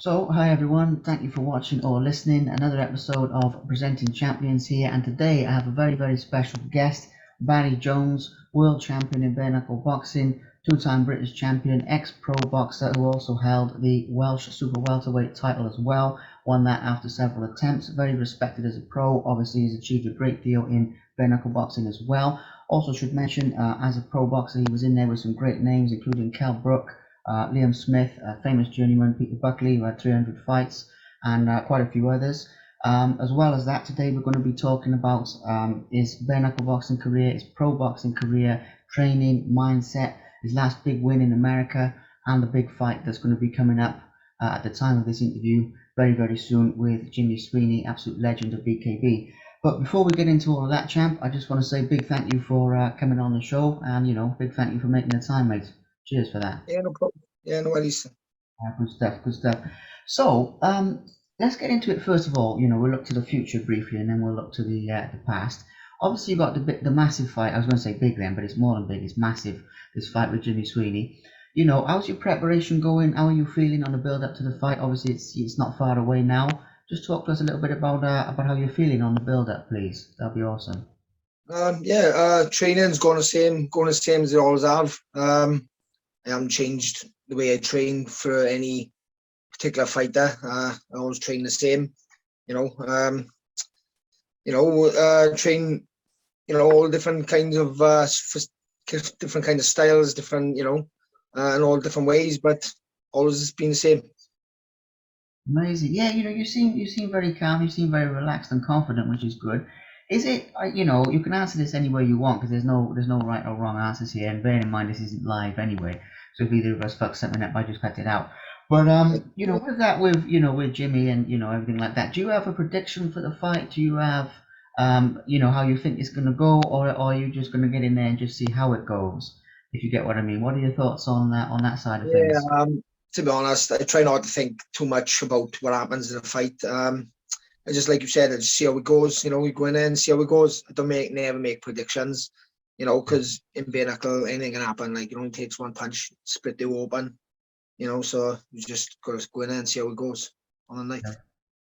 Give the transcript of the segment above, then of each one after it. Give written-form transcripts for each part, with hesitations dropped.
So, hi everyone, thank you for watching or listening. Another episode of Presenting Champions here, and today I have a very special guest, Barrie Jones, world champion in bare knuckle boxing, two-time British champion, ex-pro boxer who also held the Welsh super welterweight title as well, won that after several attempts, very respected as a pro, obviously he's achieved a great deal in bare knuckle boxing as well. Also should mention, as a pro boxer, he was in there with some great names, including Cal Brook, Liam Smith, famous journeyman Peter Buckley, who had 300 fights, and quite a few others. As well as that, today we're going to be talking about his bare knuckle boxing career, his pro boxing career, training, mindset, his last big win in America, and the big fight that's going to be coming up at the time of this interview very soon with Jimmy Sweeney, absolute legend of BKB. But before we get into all of that, champ, I just want to say big thank you for coming on the show, and big thank you for making the time, mate. Cheers for that. Yeah, no problem. Yeah, no worries. Good stuff, good stuff. So, let's get into it first of all. We'll look to the future briefly, and then we'll look to the past. Obviously, you got the massive fight. I was going to say big then, but it's more than big. It's massive. This fight with Jimmy Sweeney. How's your preparation going? How are you feeling on the build up to the fight? Obviously, it's not far away now. Just talk to us a little bit about how you're feeling on the build up, please. That'd be awesome. Training's going the same as it always have. I haven't changed the way I train for any particular fighter. I always train the same. Train. All different kinds of different kind of styles, different and all different ways, but always been the same. Amazing. Yeah, you seem very calm. You seem very relaxed and confident, which is good. Is it? You can answer this any way you want because there's no right or wrong answers here. And bear in mind this isn't live anyway, so if either of us fucks something up, I just cut it out. But with that, with Jimmy and everything like that, do you have a prediction for the fight? Do you have how you think it's gonna go, or are you just gonna get in there and just see how it goes? If you get what I mean. What are your thoughts on that side of Yeah. things? To be honest, I try not to think too much about what happens in a fight. I just, like you said, I just see how it goes. We go in there and see how it goes. I don't never make predictions, because in bare knuckle, anything can happen. Like, it only takes one punch, split you open, so you just got to go in there and see how it goes on the night.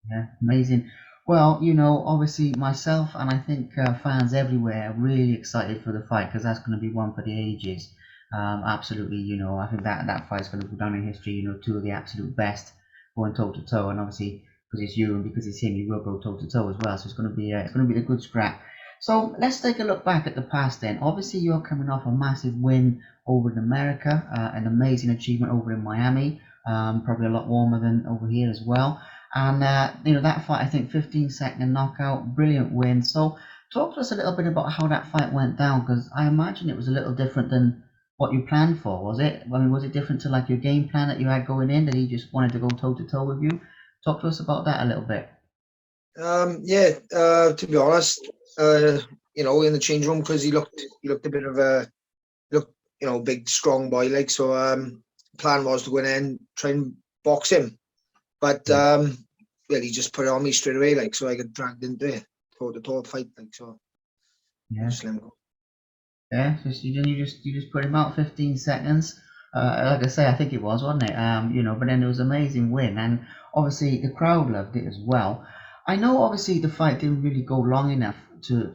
Yeah, amazing. Well, obviously myself and I think fans everywhere are really excited for the fight because that's going to be one for the ages. Absolutely, I think that fight's going to go down in history. Two of the absolute best going toe to toe, and obviously because it's you and because it's him, you will go toe to toe as well. So it's going to be a good scrap. So let's take a look back at the past then. Obviously, you're coming off a massive win over in America, an amazing achievement over in Miami, probably a lot warmer than over here as well. And that fight, I think 15-second knockout, brilliant win. So talk to us a little bit about how that fight went down, because I imagine it was a little different than what you planned for, was it? I mean, was it different to like your game plan that you had going in, that he just wanted to go toe to toe with you? Talk to us about that a little bit. To be honest, in the change room, because he looked a bit of a big strong boy, like, so. Plan was to go in and try and box him, but he just put it on me straight away, like, so I got dragged into it, toe to toe fight, like, so. Yeah. Just let him go. Yeah, you just put him out 15 seconds. Like I say, I think it was, wasn't it? But then it was an amazing win, and obviously the crowd loved it as well. I know obviously the fight didn't really go long enough to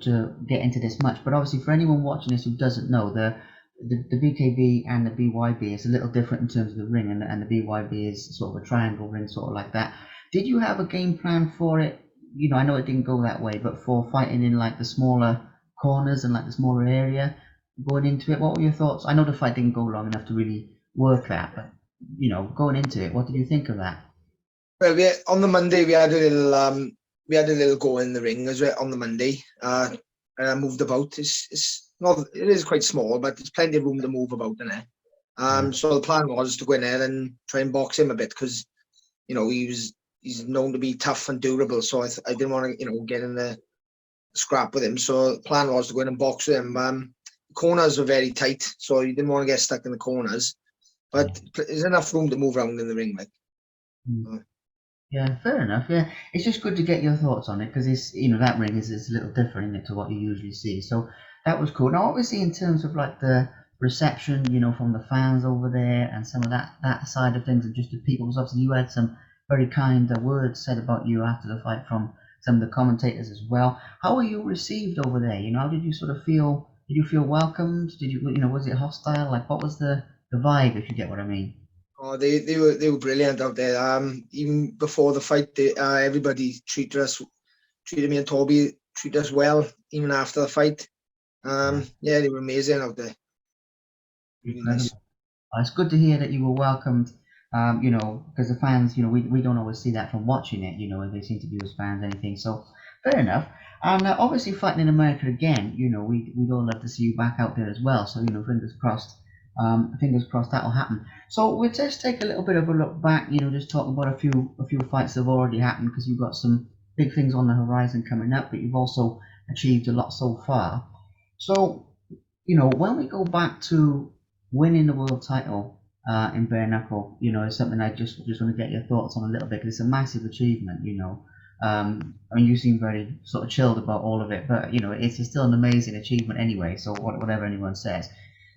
get into this much, but obviously for anyone watching this who doesn't know, the BKB and the BYB is a little different in terms of the ring, and the BYB is sort of a triangle ring, sort of like that. Did you have a game plan for it? I know it didn't go that way, but for fighting in like the smaller corners and like the smaller area going into it, what were your thoughts? I know the fight didn't go long enough to really work that, but going into it, what did you think of that? Well, on the Monday we had a little go in the ring as well on the Monday. And I moved about. It's not. It is quite small, but there's plenty of room to move about in there. So the plan was to go in there and try and box him a bit, because he's known to be tough and durable. So I didn't want to get in the scrap with him. So the plan was to go in and box with him. The corners were very tight, so you didn't want to get stuck in the corners. But there's enough room to move around in the ring, like. Yeah, fair enough. Yeah, it's just good to get your thoughts on it because it's that ring is a little different, isn't it, to what you usually see. So that was cool. Now, obviously, in terms of like the reception, from the fans over there and some of that side of things, and just the people, because obviously you had some very kind words said about you after the fight from some of the commentators as well. How were you received over there? You know, how did you sort of feel? Did you feel welcomed? Did you, you know, was it hostile? Like, what was the vibe, if you get what I mean? Oh, they were brilliant out there. Even before the fight, everybody treated me and Toby treated us well. Even after the fight, Yeah, yeah, they were amazing out there. Really nice. incredible. It's good to hear that you were welcomed. You know, because the fans, you know, we don't always see that from watching it. You know, if they seem to be as fans, anything. So fair enough. And obviously, fighting in America again, you know, we'd all love to see you back out there as well. So you know, fingers crossed. Fingers crossed that'll happen. So we'll just take a little bit of a look back. You know, just talk about a few fights that have already happened because you've got some big things on the horizon coming up, but you've also achieved a lot so far. So you know, when we go back to winning the world title in bare knuckle, you know, it's something I just want to get your thoughts on a little bit because it's a massive achievement. You know, I mean, you seem very sort of chilled about all of it, but you know, it's still an amazing achievement anyway. So whatever anyone says.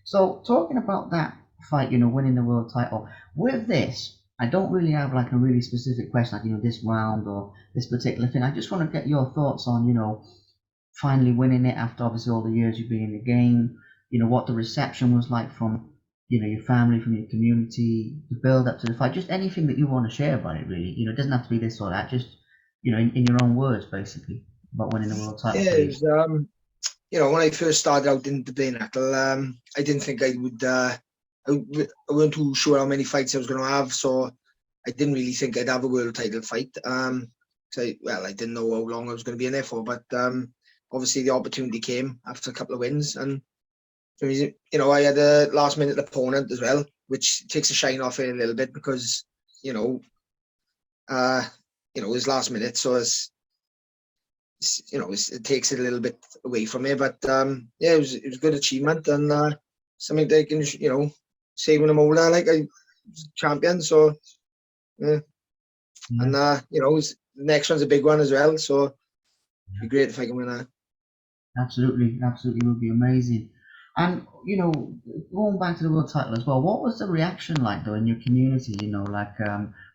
So talking about that fight, you know, winning the world title with this. I don't really have like a really specific question, like you know, this round or this particular thing. I just want to get your thoughts on, you know, finally winning it after obviously all the years you've been in the game. You know what the reception was like from you know your family, from your community, the build up to the fight. Just anything that you want to share about it, really. You know, it doesn't have to be this or that. Just you know, in your own words, basically, about winning the world title, Yeah, it please. was, when I first started out in the bare knuckle, I didn't think I would. I wasn't too sure how many fights I was going to have, so I didn't really think I'd have a world title fight. I didn't know how long I was going to be in there for, but obviously the opportunity came after a couple of wins, and you know, I had a last minute opponent as well, which takes the shine off it a little bit because you know, uh, it was last minute, so it takes it a little bit away from me. But yeah, it was a good achievement and something they can say when I'm older, like I was champion. So yeah, Yeah, and the next one's a big one as well. So it'd be yeah. great if I can win that. Absolutely, absolutely would be amazing. And you know, going back to the world title as well, what was the reaction like though in your community? You know, like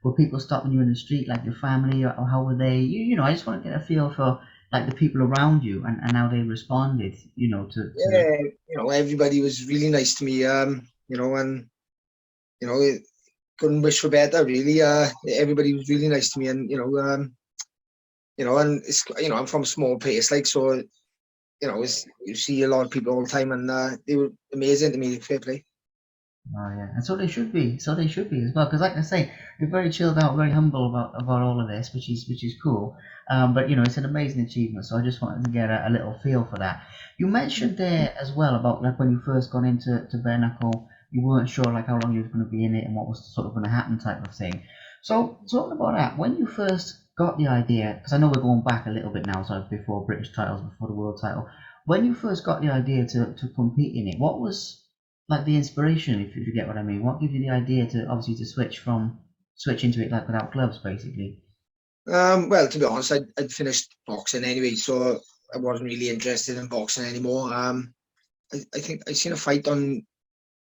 were people stopping you in the street, like your family, or how were they? You know, I just want to get a feel for like the people around you and how they responded. You know, to Yeah, everybody was really nice to me. And it couldn't wish for better really. Everybody was really nice to me, and and it's I'm from a small place, like so. You see a lot of people all the time, and they were amazing to me. Fair play. Oh yeah, and so they should be. So they should be as well. Because like I say, you're very chilled out, very humble about all of this, which is cool. But you know, it's an amazing achievement. So I just wanted to get a little feel for that. You mentioned there as well about like when you first got into bare knuckle, you weren't sure like how long you was going to be in it and what was sort of going to happen type of thing. So talking about that, when you first got the idea, because I know we're going back a little bit now, so before British titles, before the world title. When you first got the idea to compete in it, what was like the inspiration, if you get what I mean. What gives you the idea to obviously to switch into it like without gloves, basically? Well, to be honest, I'd finished boxing anyway, so I wasn't really interested in boxing anymore. I think I seen a fight on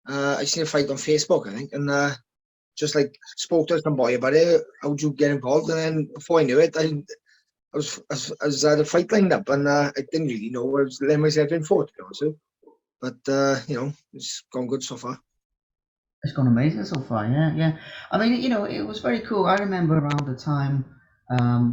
Facebook, I think, and just like spoke to some boy about it. How'd you get involved? And then before I knew it, I was at a fight lined up, and I didn't really know what I was letting myself in for, to be honest with you. But it's gone good so far. It's gone amazing so far. Yeah, yeah. I mean, you know, it was very cool. I remember around the time,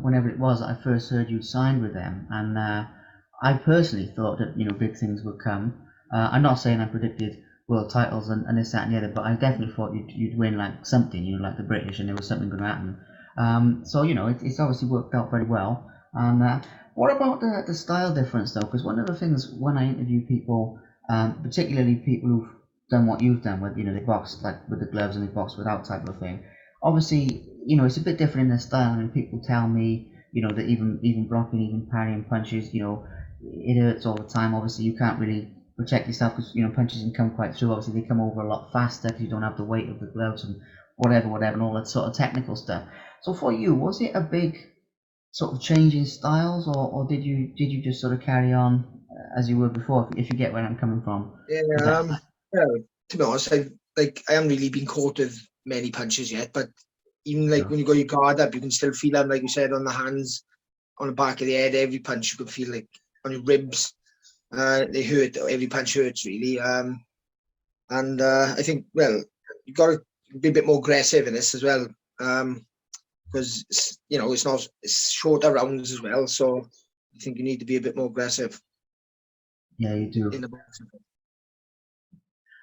whenever it was that I first heard you'd signed with them, and I personally thought that you know big things would come. I'm not saying I predicted world titles and this, that, and the other, but I definitely thought you'd win like something, you know, like the British, and there was something going to happen. So you know, it's obviously worked out very well. And what about the style difference though? Because one of the things when I interview people, particularly people who've done what you've done with you know they box like with the gloves and they box without type of thing. Obviously, you know it's a bit different in their style. I mean, people tell me you know that even blocking, even parrying punches, you know, it hurts all the time. Obviously, you can't really protect yourself because you know punches can come quite through. Obviously, they come over a lot faster because you don't have the weight of the gloves and whatever, and all that sort of technical stuff. So for you, was it a big sort of change in styles, or did you just sort of carry on as you were before? If you get where I'm coming from, Yeah. was that Well, to be honest, I haven't really been caught with many punches yet, but even like when you got your guard up, you can still feel them, like you said, on the hands, on the back of the head. Every punch you can feel, like on your ribs. They hurt. Every punch hurts really. And I think, well, you got to be a bit more aggressive in this as well, because it's shorter rounds as well. So I think you need to be a bit more aggressive. Yeah, you do. In the boxing.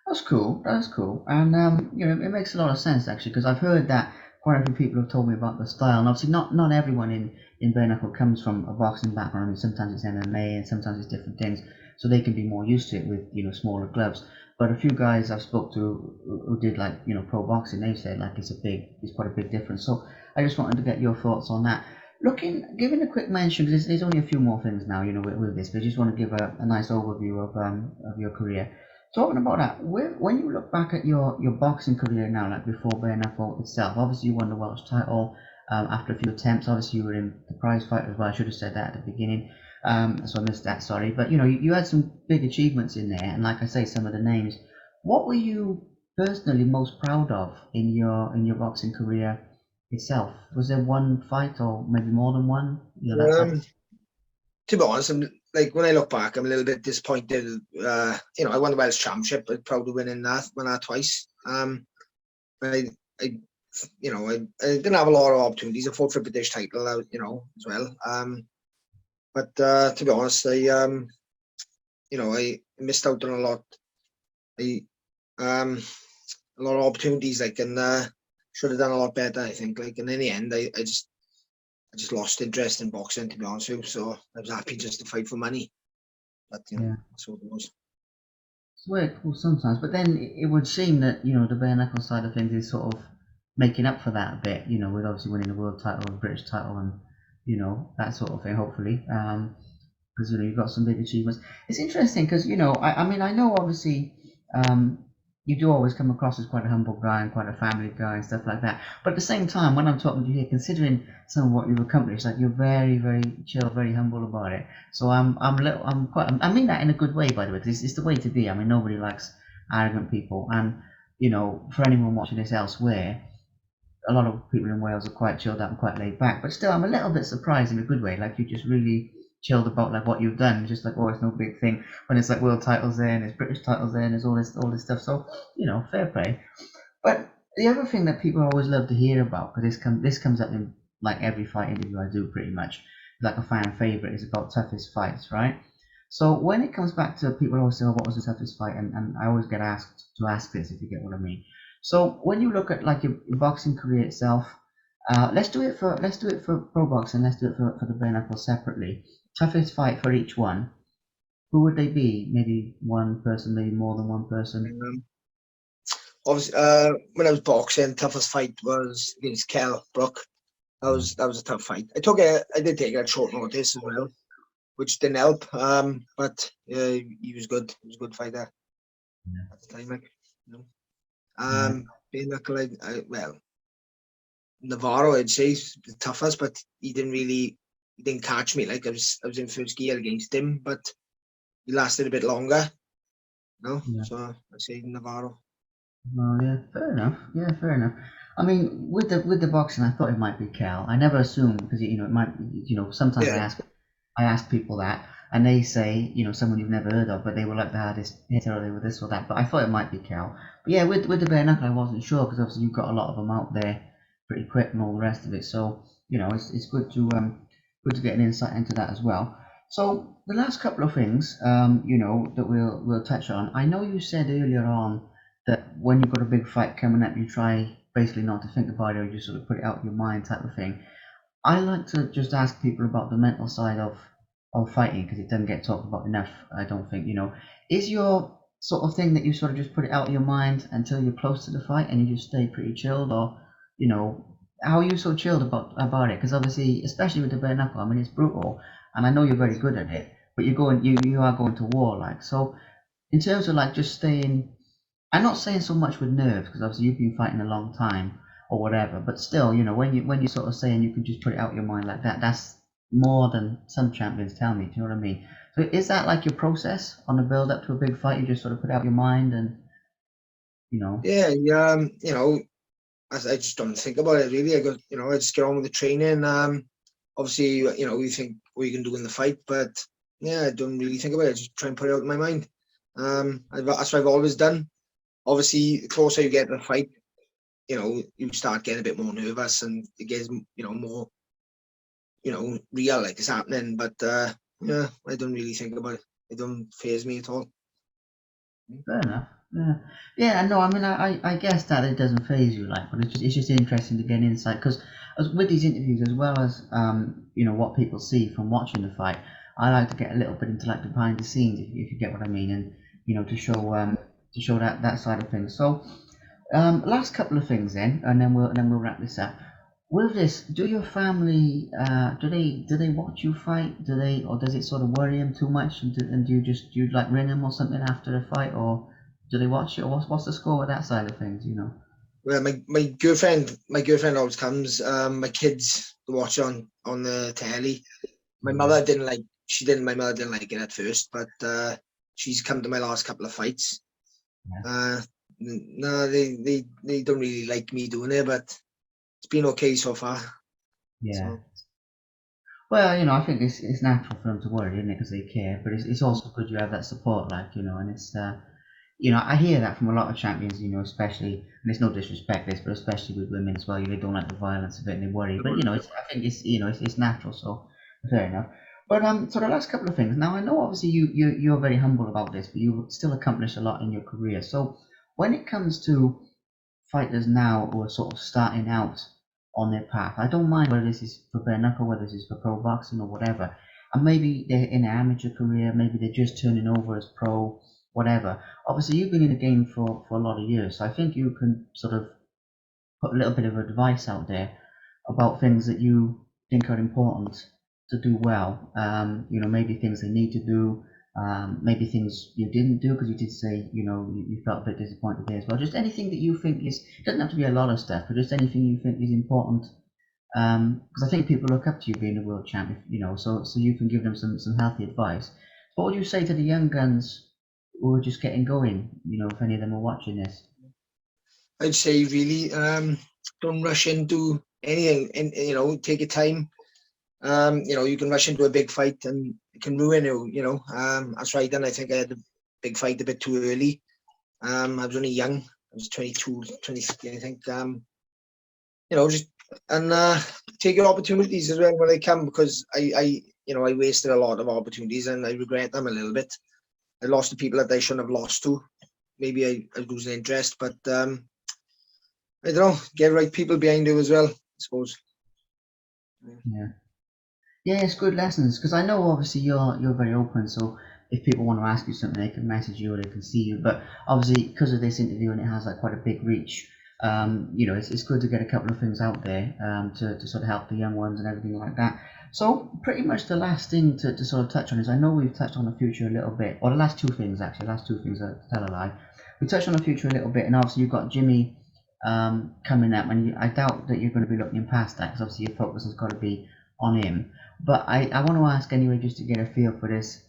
That's cool. That's cool. And it makes a lot of sense actually, because I've heard that quite a few people have told me about the style, and obviously not everyone in bare knuckle comes from a boxing background. I mean, sometimes it's MMA and sometimes it's different things, so they can be more used to it with smaller gloves. But a few guys I've spoke to who did like pro boxing, they've said like it's quite a big difference. So I just wanted to get your thoughts on that. Giving a quick mention, because there's only a few more things now, with this, but I just want to give a nice overview of your career. Talking about that, when you look back at your boxing career now, like before bare knuckle itself, obviously you won the Welsh title after a few attempts. Obviously you were in the prize fight as well. I should have said that at the beginning, so I missed that. Sorry, but you had some big achievements in there, and like I say, some of the names. What were you personally most proud of in your boxing career itself? Was there one fight or maybe more than one? That type of. To be honest, like when I look back, I'm a little bit disappointed. I won the Welsh Championship, but proud of winning that, won that twice. I didn't have a lot of opportunities. I fought for a British title, as well. But to be honest, I missed out on a lot. A lot of opportunities, like, and should have done a lot better, I think. Like, and in the end, I just lost interest in boxing, to be honest with you. So I was happy just to fight for money. But that's what it was. It's weird, cool sometimes, but then it would seem that the bare knuckle side of things is sort of making up for that a bit. With obviously winning the world title, the British title, and that sort of thing. Hopefully, because you've got some big achievements. It's interesting because I mean I know obviously you do always come across as quite a humble guy and quite a family guy and stuff like that. But at the same time, when I'm talking to you here, considering some of what you've accomplished, like you're very, very chill, very humble about it. So I mean that in a good way, by the way, because it's the way to be. I mean, nobody likes arrogant people, and for anyone watching this elsewhere, a lot of people in Wales are quite chilled out and quite laid back. But still, I'm a little bit surprised in a good way. Like you just really chilled about like what you've done, just like, oh, it's no big thing, when it's like world titles there and there's British titles there and there's all this stuff. So fair play. But the other thing that people always love to hear about, because this comes up in like every fight interview I do pretty much, like a fan favorite, is about toughest fights, right? So when it comes back to people always say, oh, what was the toughest fight, and I always get asked to ask this, if you get what I mean. So when you look at like your boxing career itself, let's do it for pro boxing, let's do it for the bare knuckle separately. Toughest fight for each one. Who would they be? Maybe one person, maybe more than one person. Obviously, when I was boxing, toughest fight was against Kell Brook. That was a tough fight. I did take it at short notice as well, which didn't help. But he was good. He was a good fighter at the time, like, bare knuckle, well, Navarro, I'd say, is the toughest, but he didn't catch me. Like I was in first gear against him, but he lasted a bit longer. So I'd say Navarro. Oh yeah, fair enough. Yeah, fair enough. I mean, with the boxing, I thought it might be Cal. I never assumed because it might. Sometimes I ask people that, and they say someone you've never heard of, but they were like the hardest hitter, or they were this or that. But I thought it might be Cal. But yeah, with the bare knuckle, I wasn't sure because obviously you've got a lot of them out there pretty quick and all the rest of it. So it's good to get an insight into that as well. So the last couple of things, that we'll touch on. I know you said earlier on that when you've got a big fight coming up, you try basically not to think about it, or you just sort of put it out of your mind type of thing. I like to just ask people about the mental side of fighting because it doesn't get talked about enough, I don't think. Is your sort of thing that you sort of just put it out of your mind until you're close to the fight and you just stay pretty chilled, or how are you so chilled about it? Because obviously, especially with the bare knuckle, I mean, it's brutal, and I know you're very good at it, but you are going to war, like. So in terms of like just staying, I'm not saying so much with nerves because obviously you've been fighting a long time or whatever, but still, when you sort of saying you can just put it out of your mind like that, that's more than some champions tell me. Do you know what I mean? So is that like your process on the build up to a big fight? You just sort of put out your mind and. Yeah, I just don't think about it really. I just get on with the training. Obviously, you think what you can do in the fight, but yeah, I don't really think about it. I just try and put it out in my mind. That's what I've always done. Obviously, the closer you get to the fight, you start getting a bit more nervous and it gets, more, real, like it's happening. But yeah, I don't really think about it. It don't faze me at all. Fair enough. Yeah, yeah. No, I mean, I guess that it doesn't phase you, like, but it's just interesting to get an insight because with these interviews, as well as what people see from watching the fight, I like to get a little bit into like the behind the scenes, if you get what I mean, and to show that side of things. So, last couple of things then, and then we'll wrap this up. With this, do your family do they watch you fight? Or does it sort of worry them too much? And do you like ring them or something after a fight, or do they watch it? Or what's the score with that side of things? Well, my girlfriend always comes. My kids watch on the telly. My mother didn't like. My mother didn't like it at first, but she's come to my last couple of fights. No, they don't really like me doing it, but it's been okay so far. Yeah. So Well, I think it's natural for them to worry, isn't it? Because they care. But it's also good you have that support, like, and it's I hear that from a lot of champions, especially, and it's no disrespect this, but especially with women as well. They don't like the violence of it and they worry. But I think it's natural. So fair enough. But so the last couple of things. Now I know obviously you're very humble about this, but you've still accomplished a lot in your career. So when it comes to fighters now who are sort of starting out on their path. I don't mind whether this is for bare knuckle, whether this is for pro boxing or whatever. And maybe they're in an amateur career, maybe they're just turning over as pro, whatever. Obviously, you've been in the game for a lot of years, so I think you can sort of put a little bit of advice out there about things that you think are important to do well. Maybe things they need to do, maybe things you didn't do because you did say, you felt a bit disappointed there as well. Just anything that you think it doesn't have to be a lot of stuff, but just anything you think is important. Because I think people look up to you being a world champion, so you can give them some healthy advice. What would you say to the young guns who are just getting going, if any of them are watching this? I'd say really, don't rush into anything, and take your time. You can rush into a big fight and it can ruin you. That's why I think I had a big fight a bit too early. I was only young. I was 22, 23, I think. Just and take your opportunities as well when they come, because I wasted a lot of opportunities and I regret them a little bit. I lost to people that I shouldn't have lost to. Maybe I lose interest, but I don't know. Get right people behind you as well, I suppose. Yeah. Yeah, it's good lessons because I know obviously you're very open. So if people want to ask you something, they can message you or they can see you. But obviously, because of this interview and it has like quite a big reach, it's good to get a couple of things out there to sort of help the young ones and everything like that. So pretty much the last thing to sort of touch on is I know we've touched on the future a little bit, or the last two things actually, last two things to tell a lie. We touched on the future a little bit, and obviously you've got Jimmy coming up, and I doubt that you're going to be looking past that because obviously your focus has got to be on him. But I want to ask anyway, just to get a feel for this.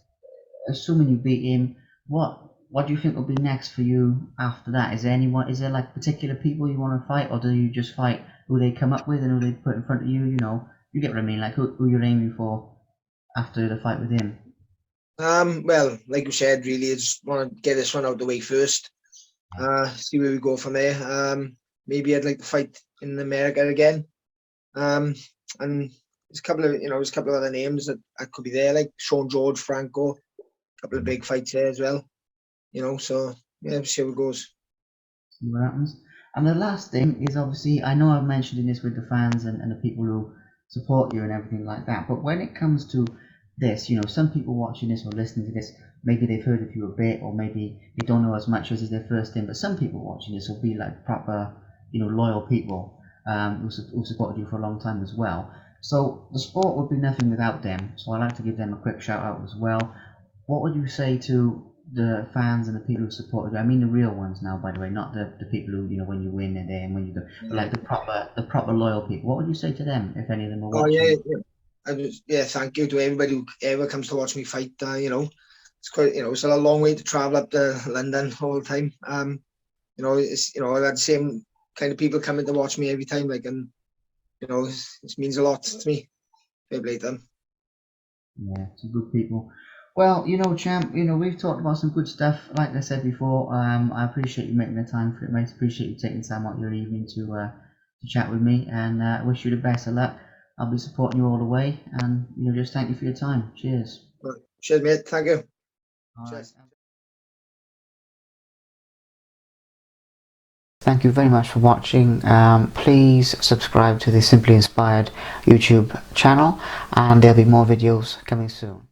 Assuming you beat him, what do you think will be next for you after that? Is there like particular people you want to fight, or do you just fight who they come up with and who they put in front of you? You get what I mean, like who you're aiming for after the fight with him. Well, like you said, really, I just want to get this one out the way first. See where we go from there. Maybe I'd like to fight in America again. And there's a couple of other names that could be there, like Sean George, Franco, a couple of big fights there as well. So yeah, we'll see how it goes. See what happens. And the last thing is obviously I know I've mentioned this with the fans and the people who support you and everything like that. But when it comes to this, some people watching this or listening to this, maybe they've heard of you a bit, or maybe they don't know as much as is their first thing. But some people watching this will be like proper, loyal people who supported you for a long time as well. So the sport would be nothing without them. So I like to give them a quick shout out as well. What would you say to the fans and the people who supported you? I mean the real ones now, by the way, not the people who when you win and then when you do, but like the proper loyal people. What would you say to them if any of them are Oh yeah, watching? thank you to everybody who ever comes to watch me fight. It's quite, it's a long way to travel up to London all the time. I've had the same kind of people coming to watch me every time, like, and you know, it means a lot to me. Fair play to them. Yeah, some good people. Well, champ, we've talked about some good stuff. Like I said before, I appreciate you making the time for it, mate. Appreciate you taking time out of your evening to chat with me, and I wish you the best of luck. I'll be supporting you all the way, and just thank you for your time. Cheers. Right. Cheers, mate. Thank you. All right. Cheers. Thank you very much for watching. Please subscribe to the Simply Inspired YouTube channel, and there'll be more videos coming soon.